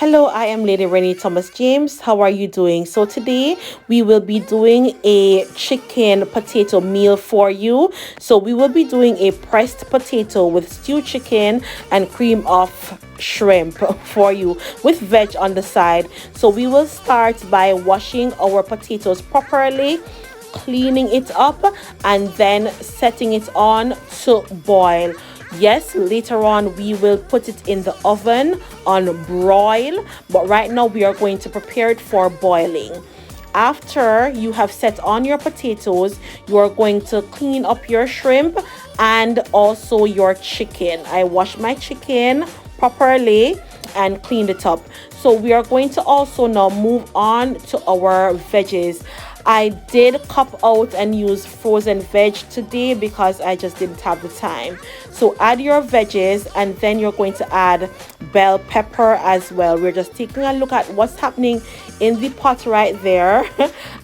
Hello, I am Lady Rennie Thomas James. How are you doing? So today we will be doing a chicken potato meal for you. So we will be doing a pressed potato with stewed chicken and cream of shrimp for you with veg on the side. So we will start by washing our potatoes properly, cleaning it up, and then setting it on to boil. Yes, later on we will put it in the oven on broil, but right now we are going to prepare it for boiling. After you have set on your potatoes, you are going to clean up your shrimp and also your chicken. I washed my chicken properly and cleaned it up. So we are going to also now move on to our veggies. I did cup out and use frozen veg today because I just didn't have the time. So add your veggies and then you're going to add bell pepper as well. We're just taking a look at what's happening in the pot right there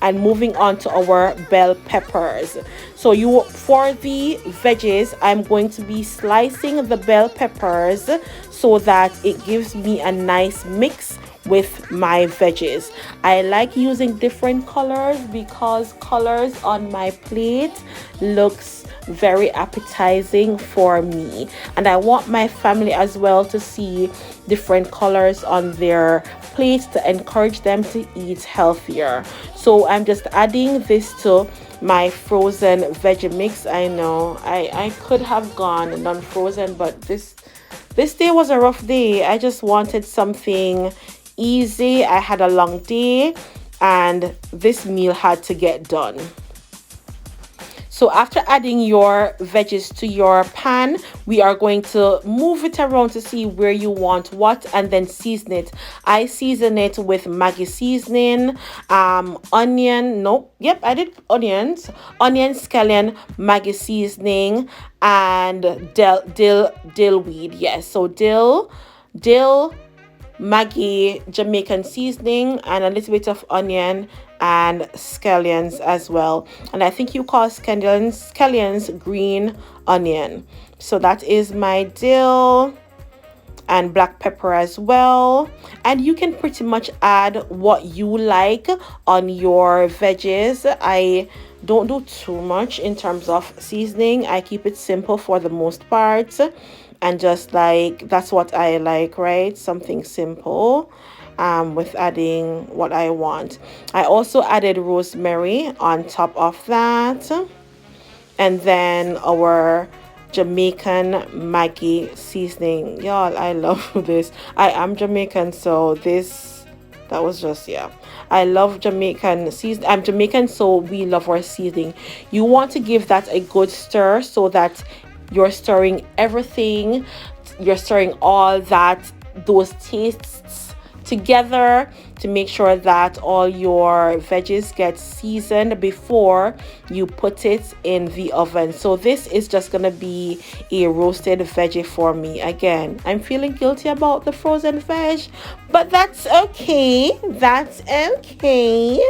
and moving on to our bell peppers. So for the veggies, I'm going to be slicing the bell peppers so that it gives me a nice mix with my veggies. I like using different colors because colors on my plate looks very appetizing for me, and I want my family as well to see different colors on their plates to encourage them to eat healthier. So I'm just adding this to my frozen veggie mix. I know I could have gone non-frozen, but this day was a rough day. I just wanted something easy. I had a long day and this meal had to get done. So after adding your veggies to your pan, we are going to move it around to see where you want what and then season it. I season it with Maggie seasoning, onion, nope, yep, I did onion, scallion, Maggie seasoning, and dill weed. Yes, so dill, Maggie, Jamaican seasoning, and a little bit of onion and scallions as well. And I think you call scallions green onion. So that is my dill and black pepper as well. And you can pretty much add what you like on your veggies. I don't do too much in terms of seasoning. I keep it simple for the most part. And just like that's what I like, right? Something simple with adding what I want. I also added rosemary on top of that, and then our Jamaican Maggie seasoning. Y'all, I love this. I am Jamaican, so that was just, yeah, I love Jamaican seasoning. I'm Jamaican, so we love our seasoning. You want to give that a good stir so that you're stirring everything, you're stirring all those tastes together to make sure that all your veggies get seasoned before you put it in the oven. So this is just gonna be a roasted veggie for me. Again, I'm feeling guilty about the frozen veg, but that's okay. That's okay.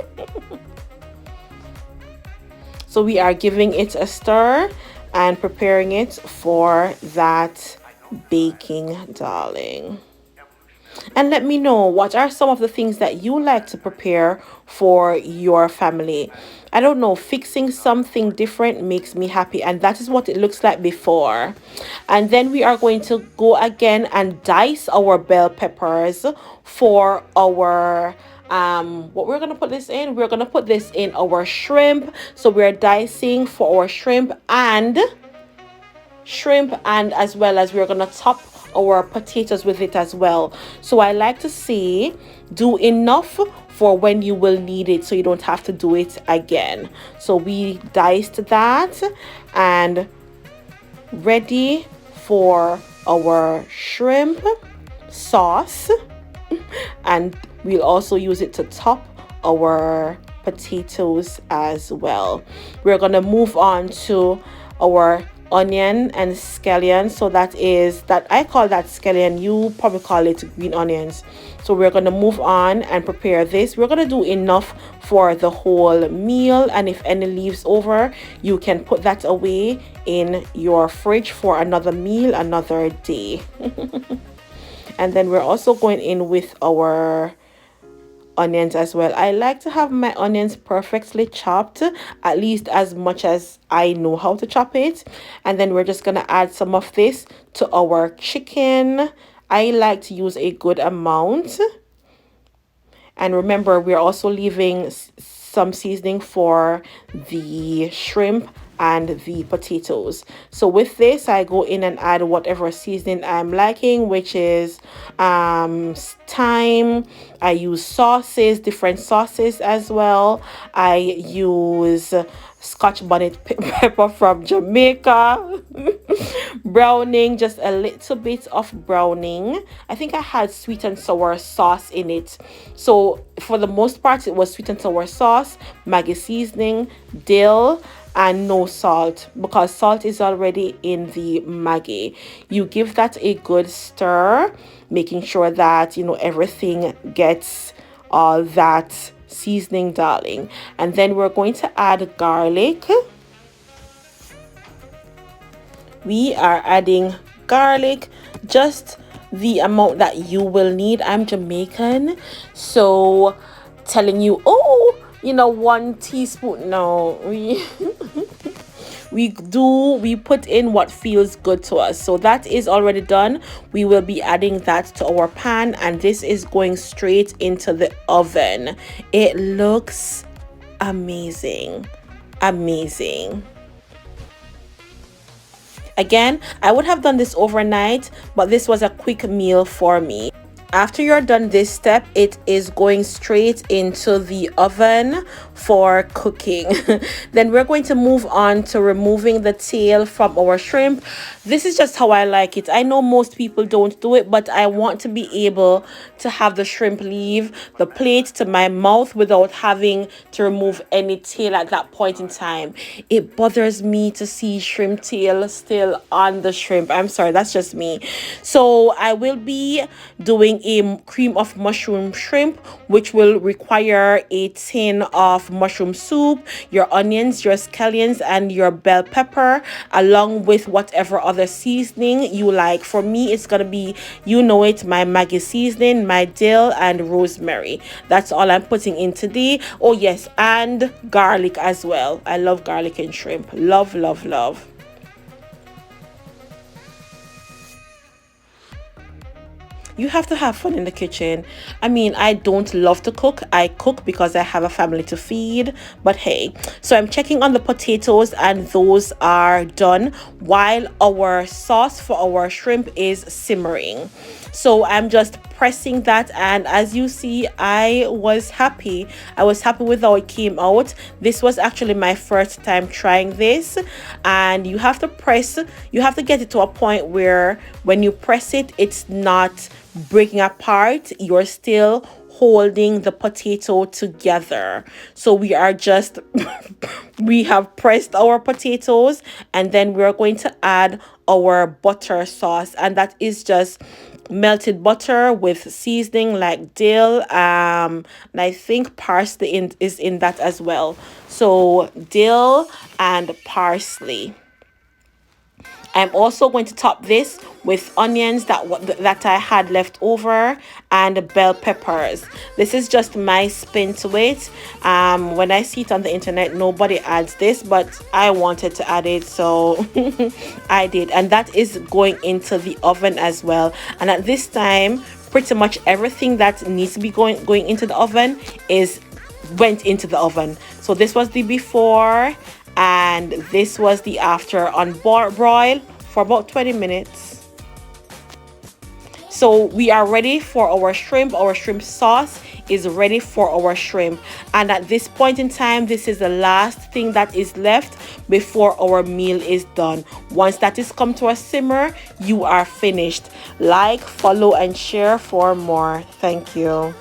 So we are giving it a stir and preparing it for that baking, darling. And let me know, what are some of the things that you like to prepare for your family? I don't know, fixing something different makes me happy, and that is what it looks like before. And then we are going to go again and dice our bell peppers for our what we're gonna put this in, we're gonna put this in our shrimp. So we're dicing for our shrimp and as well as we're gonna top our potatoes with it as well. So I like to say do enough for when you will need it so you don't have to do it again. So we diced that and ready for our shrimp sauce, and we'll also use it to top our potatoes as well. We're gonna move on to our onion and scallion. So that I call that scallion, you probably call it green onions. So we're going to move on and prepare this. We're going to do enough for the whole meal, and if any leaves over, you can put that away in your fridge for another meal another day. And then we're also going in with our onions as well. I like to have my onions perfectly chopped, at least as much as I know how to chop it. And then we're just gonna add some of this to our chicken. I like to use a good amount. And remember, we're also leaving some seasoning for the shrimp and the potatoes. So with this, I go in and add whatever seasoning I'm liking, which is thyme. I use sauces, different sauces as well. I use Scotch bonnet pepper from Jamaica. Browning, just a little bit of browning. I think I had sweet and sour sauce in it. So for the most part, it was sweet and sour sauce, Maggie seasoning, dill, and no salt, because salt is already in the Maggie. You give that a good stir, making sure that, you know, everything gets all that seasoning, darling. And then we're going to add garlic. We are adding garlic, just the amount that you will need. I'm Jamaican, so telling you, oh, you know, 1 teaspoon. No, we put in what feels good to us. So that is already done. We will be adding that to our pan, and this is going straight into the oven. It looks amazing. Again, I would have done this overnight, but this was a quick meal for me. After you're done this step, it is going straight into the oven for cooking. Then we're going to move on to removing the tail from our shrimp. This is just how I like it. I know most people don't do it, but I want to be able to have the shrimp leave the plate to my mouth without having to remove any tail at that point in time. It bothers me to see shrimp tail still on the shrimp. I'm sorry, that's just me. So I will be doing a cream of mushroom shrimp, which will require a tin of mushroom soup, your onions, your scallions, and your bell pepper, along with whatever other seasoning you like. For me, it's gonna be, you know it, my Maggie seasoning, my dill, and rosemary. That's all I'm putting in today. Oh yes, and garlic as well. I love garlic and shrimp. Love. You have to have fun in the kitchen. I mean, I don't love to cook. I cook because I have a family to feed. But hey, so I'm checking on the potatoes, and those are done while our sauce for our shrimp is simmering. So I'm just pressing that, and as you see, I was happy with how it came out. This was actually my first time trying this, and you have to get it to a point where when you press it, it's not breaking apart. You're still holding the potato together. So we are just we have pressed our potatoes, and then we're going to add our butter sauce, and that is just melted butter with seasoning like dill, and I think parsley is in that as well. So dill and parsley. I'm also going to top this with onions that I had left over, and bell peppers. This is just my spin to it. When I see it on the internet, nobody adds this, but I wanted to add it, so I did. And that is going into the oven as well. And at this time, pretty much everything that needs to be going into the oven went into the oven. So this was the before, and this was the after on broil for about 20 minutes. So we are ready for our shrimp. Our shrimp sauce is ready for our shrimp, and at this point in time, this is the last thing that is left before our meal is done. Once that is come to a simmer, you are finished. Like, follow, and share for more. Thank you.